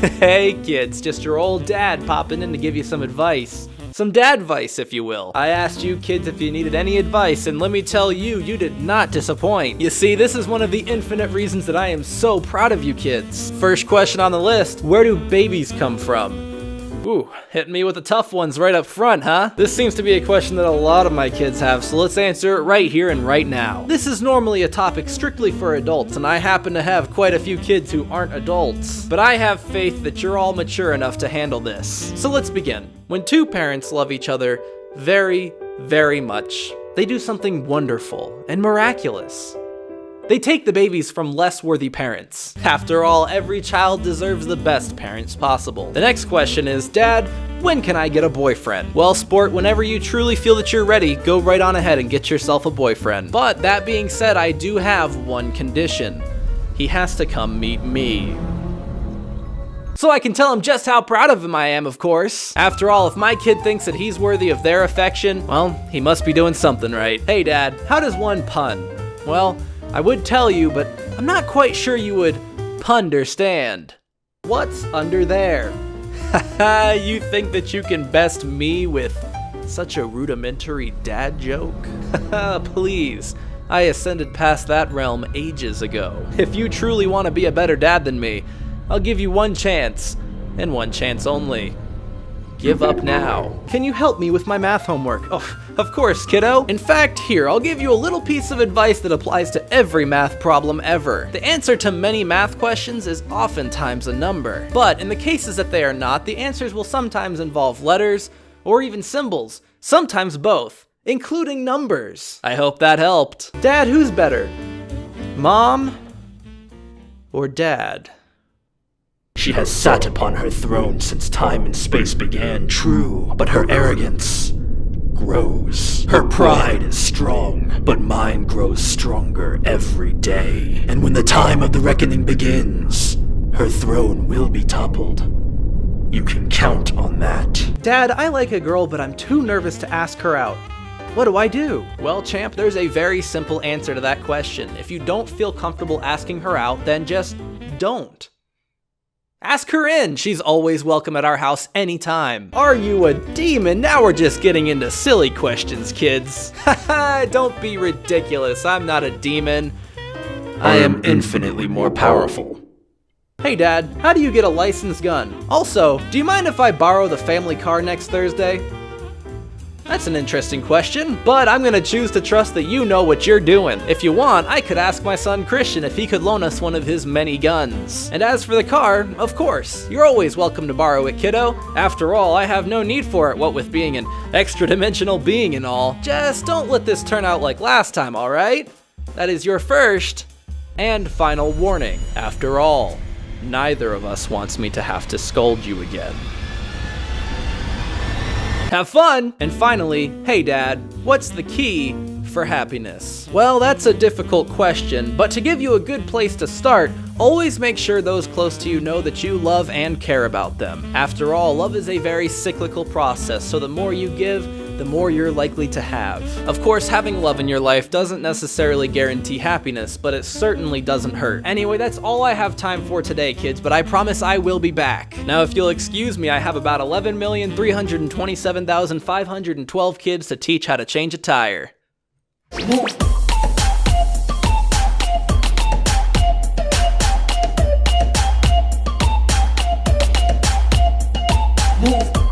Hey kids, just your old dad popping in to give you some advice. Some dadvice, if you will. I asked you kids if you needed any advice, and let me tell you, you did not disappoint. You see, this is one of the infinite reasons that I am so proud of you kids. First question on the list, where do babies come from? Ooh, hitting me with the tough ones right up front, huh? This seems to be a question that a lot of my kids have, so let's answer it right here and right now. This is normally a topic strictly for adults, and I happen to have quite a few kids who aren't adults. But I have faith that you're all mature enough to handle this. So let's begin. When two parents love each other very, very much, they do something wonderful and miraculous. They take the babies from less worthy parents. After all, every child deserves the best parents possible. The next question is, Dad, when can I get a boyfriend? Well, sport, whenever you truly feel that you're ready, go right on ahead and get yourself a boyfriend. But that being said, I do have one condition. He has to come meet me. So I can tell him just how proud of him I am, of course. After all, if my kid thinks that he's worthy of their affection, well, he must be doing something right. Hey Dad, how does one pun? Well, I would tell you, but I'm not quite sure you would punderstand. What's under there? Haha, you think that you can best me with such a rudimentary dad joke? Haha, please. I ascended past that realm ages ago. If you truly want to be a better dad than me, I'll give you one chance, and one chance only. Give up now. Can you help me with my math homework? Oh, of course, kiddo. In fact, here, I'll give you a little piece of advice that applies to every math problem ever. The answer to many math questions is oftentimes a number. But in the cases that they are not, the answers will sometimes involve letters or even symbols, sometimes both, including numbers. I hope that helped. Dad, who's better? Mom or Dad? She has sat upon her throne since time and space began, true, but her arrogance grows. Her pride is strong, but mine grows stronger every day. And when the time of the reckoning begins, her throne will be toppled. You can count on that. Dad, I like a girl, but I'm too nervous to ask her out. What do I do? Well, champ, there's a very simple answer to that question. If you don't feel comfortable asking her out, then just don't. Ask her in. She's always welcome at our house anytime. Are you a demon? Now we're just getting into silly questions, kids. Haha, don't be ridiculous. I'm not a demon. I am infinitely more powerful. Hey Dad, how do you get a licensed gun? Also, do you mind if I borrow the family car next Thursday? That's an interesting question, but I'm gonna choose to trust that you know what you're doing. If you want, I could ask my son Christian if he could loan us one of his many guns. And as for the car, of course, you're always welcome to borrow it, kiddo. After all, I have no need for it, what with being an extra-dimensional being and all. Just don't let this turn out like last time, alright? That is your first and final warning. After all, neither of us wants me to have to scold you again. Have fun! And finally, hey Dad, what's the key for happiness? Well, that's a difficult question, but to give you a good place to start, always make sure those close to you know that you love and care about them. After all, love is a very cyclical process, so the more you give, the more you're likely to have. Of course, having love in your life doesn't necessarily guarantee happiness, but it certainly doesn't hurt. Anyway, that's all I have time for today, kids, but I promise I will be back. Now, if you'll excuse me, I have about 11,327,512 kids to teach how to change a tire. Move.